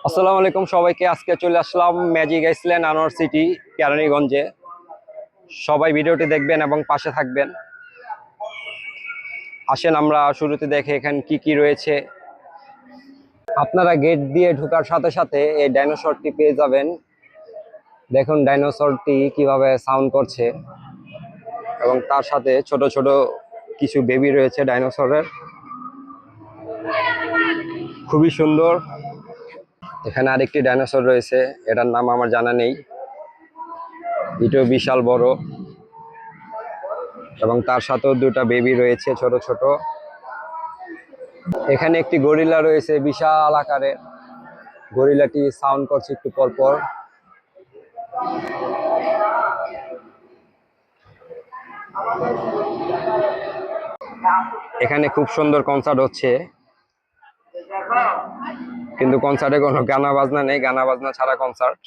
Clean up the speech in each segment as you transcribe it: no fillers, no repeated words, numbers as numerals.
আসসালামু আলাইকুম সবাইকে। আজকে চলে আসলাম ম্যাজিক আইসল্যান্ড আনোয়ার সিটি কেরানীগঞ্জে। সবাই ভিডিওটি দেখবেন এবং পাশে থাকবেন। আসেন আমরা শুরুতে দেখে এখানে কি কি রয়েছে। আপনারা গেট দিয়ে ঢোকার সাথে সাথে এই ডাইনোসরটি পেয়ে যাবেন। দেখুন ডাইনোসরটি কিভাবে সাউন্ড করছে এবং তার সাথে ছোট ছোট কিছু বেবি রয়েছে ডাইনোসরের, খুবই সুন্দর। এখানে আরেকটি ডাইনোসর রয়েছে, এটার নাম আমার জানা নেই। এটাও বিশাল বড় এবং তার সাথেও দুটা বেবি রয়েছে ছোট ছোট। এখানে একটি গরিলা রয়েছে বিশাল আকারের। গরিলাটি সাউন্ড করছে একটু পর পর। এখানে খুব সুন্দর কনসার্ট হচ্ছে, কিন্তু কনসার্টে কোনো গানা বাজনা নেই, গানা বাজনা ছাড়া কনসার্ট।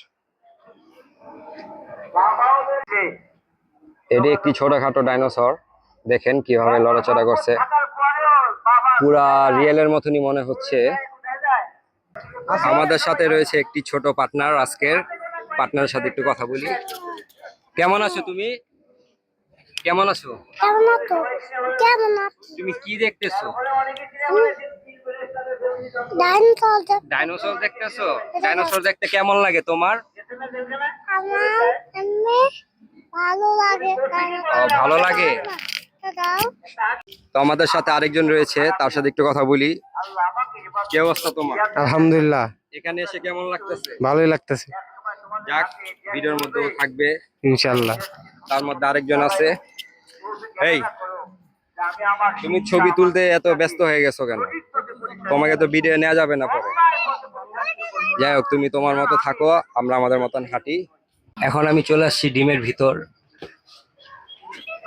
এটি একটি ছোটখাটো ডাইনোসর, দেখেন কিভাবে লড়াচড়া করছে, পুরা রিয়েলের মতনই মনে হচ্ছে। আমাদের সাথে রয়েছে একটি ছোট পার্টনার। আজকের পার্টনারের সাথে একটু কথা বলি। কেমন আছো তুমি? কেমন আছো? তুমি কি দেখতেছো? ডাইনোসর দেখতেছো? ডাইনোসর দেখতে কেমন লাগে তোমার? ভালো লাগে। তো আমাদের সাথে আরেকজন রয়েছে, তার সাথে একটু কথা বলি। কি অবস্থা তোমার? আলহামদুলিল্লাহ, এখানে এসে কেমন লাগতেছে? ভালোই লাগতেছে। যাক, ভিডিওর মধ্যে থাকবে ইনশাআল্লাহ। তার মধ্যে আরেকজন আছে। এই, তুমি ছবি তুলতে এত ব্যস্ত হয়ে গেছো কেন? তোমাকে তো ভিডিও নেওয়া যাবে না পরে। যাই হোক, তুমি তোমার মতো থাকো, আমরা আমাদের মতন হাঁটি। এখন আমি চলে আসছি ডিমের ভিতর।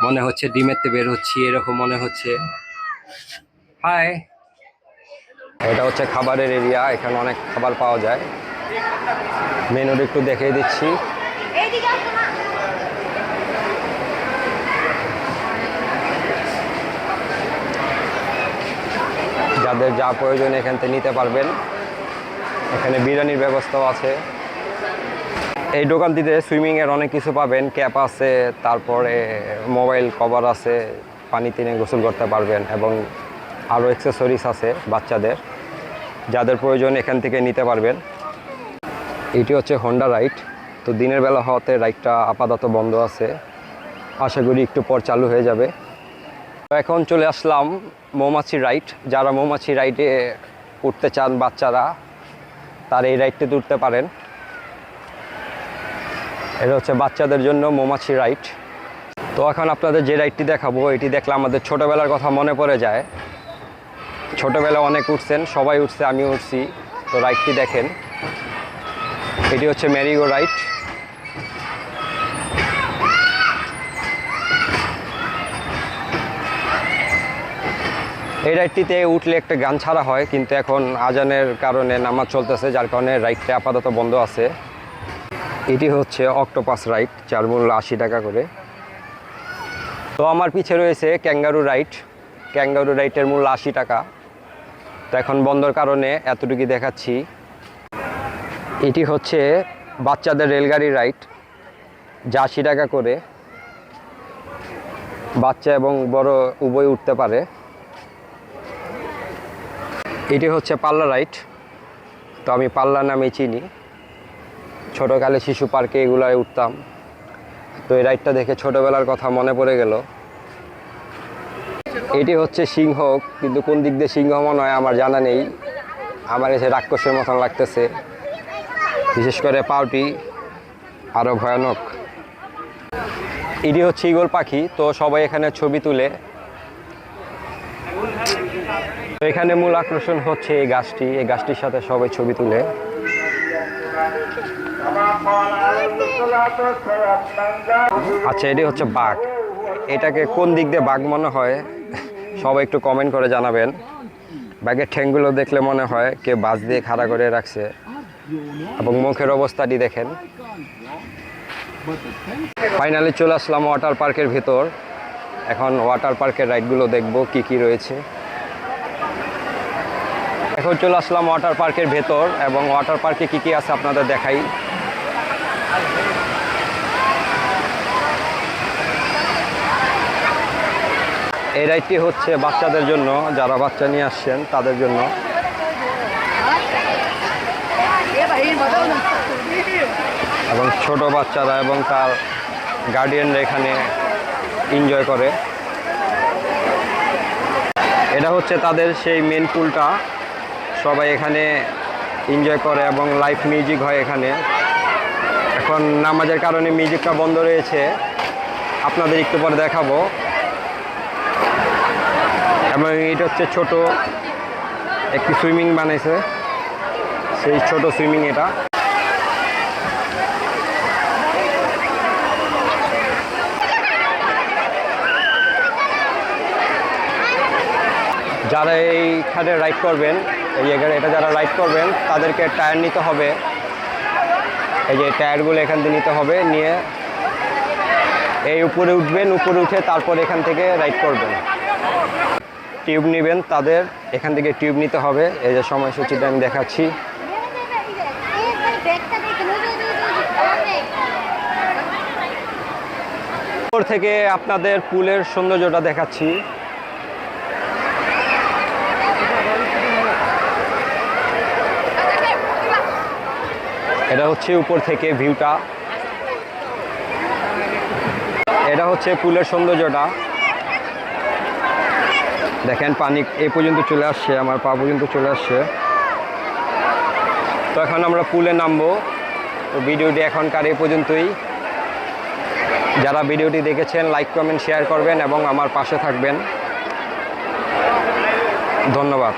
মনে হচ্ছে ডিমের তে বের হচ্ছি, এরকম মনে হচ্ছে। হাই, এটা হচ্ছে খাবারের এরিয়া। এখানে অনেক খাবার পাওয়া যায়। মেনুটা একটু দেখিয়ে দিচ্ছি। যাদের যা প্রয়োজন এখান থেকে নিতে পারবেন। এখানে বিরিয়ানির ব্যবস্থাও আছে। এই দোকানটিতে সুইমিং এর অনেক কিছু পাবেন, ক্যাপ আছে, তারপরে মোবাইল কভার আছে, পানিতে নিয়ে গোসল করতে পারবেন এবং আরও অ্যাক্সেসরিজ আছে বাচ্চাদের। যাদের প্রয়োজন এখান থেকে নিতে পারবেন। এটি হচ্ছে হোন্ডা রাইড। তো দিনের বেলা হওয়াতে রাইডটা আপাতত বন্ধ আছে, আশা করি একটু পর চালু হয়ে যাবে। এখন চলে আসলাম মৌমাছি রাইড। যারা মৌমাছি রাইডে উঠতে চান বাচ্চারা, তারা এই রাইডটিতে উঠতে পারেন। এটা হচ্ছে বাচ্চাদের জন্য মৌমাছি রাইড। তো এখন আপনাদের যে রাইডটি দেখাবো, এটি দেখলে আমাদের ছোটোবেলার কথা মনে পড়ে যায়। ছোটোবেলা অনেক উঠছেন, সবাই উঠছে, আমি উঠছি। তো রাইডটি দেখেন, এটি হচ্ছে ম্যারিগো রাইড। এই রাইডটিতে উঠলে একটা গান ছাড়া হয়, কিন্তু এখন আজানের কারণে নামাজ চলতেছে, যার কারণে রাইডটা আপাতত বন্ধ আছে। এটি হচ্ছে অক্টোপাস রাইড, যার মূল্য 80 টাকা করে। তো আমার পিছে রয়েছে ক্যাঙ্গারু রাইড। ক্যাঙ্গারু রাইডের মূল্য 80 টাকা। তো এখন বন্ধর কারণে এতটুকু দেখাচ্ছি। এটি হচ্ছে বাচ্চাদের রেলগাড়ি রাইড, যা 80 টাকা করে। বাচ্চা এবং বড় উভয় উঠতে পারে। এটি হচ্ছে পাল্লা রাইড। তো আমি পাল্লা নামে চিনি, ছোটোকালে শিশু পার্কে এগুলোয় উঠতাম। তো এই রাইডটা দেখে ছোটোবেলার কথা মনে পড়ে গেল। এটি হচ্ছে সিংহ, কিন্তু কোন দিক দিয়ে সিংহ মনে হয় আমার জানা নেই। আমার এসে রাক্ষসের মতন লাগতেছে, বিশেষ করে পাউটি আরও ভয়ানক। এটি হচ্ছে ঈগল পাখি। তো সবাই এখানে ছবি তুলে। তো এখানে মূল আকর্ষণ হচ্ছে এই গাছটি। এই গাছটির সাথে সবাই ছবি তুলে। আচ্ছা, এটি হচ্ছে বাঘ। এটাকে কোন দিক দিয়ে বাঘ মনে হয় সবাই একটু কমেন্ট করে জানাবেন। বাঘের ঠ্যাংগুলো দেখলে মনে হয় কে বাস দিয়ে খাড়া করে রাখছে, এবং মুখের অবস্থাটি দেখেন। ফাইনালি চলে আসলাম ওয়াটার পার্কের ভিতর। এখন ওয়াটার পার্কের রাইডগুলো দেখবো কি কি রয়েছে। এখন চলে আসলাম ওয়াটার পার্কের ভেতর এবং ওয়াটার পার্কে কি কি আছে আপনাদের দেখাই। এই রাইডটি হচ্ছে বাচ্চাদের জন্য, যারা বাচ্চা নিয়ে আসছেন তাদের জন্য। এবং ছোট বাচ্চারা এবং তার গার্ডিয়ানরা এখানে এনজয় করে। এটা হচ্ছে তাদের সেই মেন পুলটা, সবাই এখানে এনজয় করে এবং লাইভ মিউজিক হয় এখানে। এখন নামাজের কারণে মিউজিকটা বন্ধ রয়েছে, আপনাদের একটু পরে দেখাবো। এবং এটা হচ্ছে ছোট একটি সুইমিং বানাইছে, সেই ছোট সুইমিং এটা। যারা এইখানে রাইড করবেন, এই জায়গায় এটা যারা রাইড করবেন তাদেরকে টায়ার নিতে হবে। এই যে টায়ারগুলো এখান থেকে নিতে হবে, নিয়ে এই উপরে উঠবেন, উপরে উঠে তারপর এখান থেকে রাইড করবেন। টিউব নেবেন, তাদের এখান থেকে টিউব নিতে হবে। এই যে সময়সূচিটা আমি দেখাচ্ছি। উপর থেকে আপনাদের পুলের সৌন্দর্যটা দেখাচ্ছি। এটা হচ্ছে উপর থেকে ভিউটা, এটা হচ্ছে পুলের সৌন্দর্যটা। দেখেন পানি এই পর্যন্ত চলে আসছে, আমার পা পর্যন্ত চলে আসছে। তো এখন আমরা পুলে নামবো। তো ভিডিওটি এখনকার এই পর্যন্তই। যারা ভিডিওটি দেখেছেন লাইক কমেন্ট শেয়ার করবেন এবং আমার পাশে থাকবেন। ধন্যবাদ।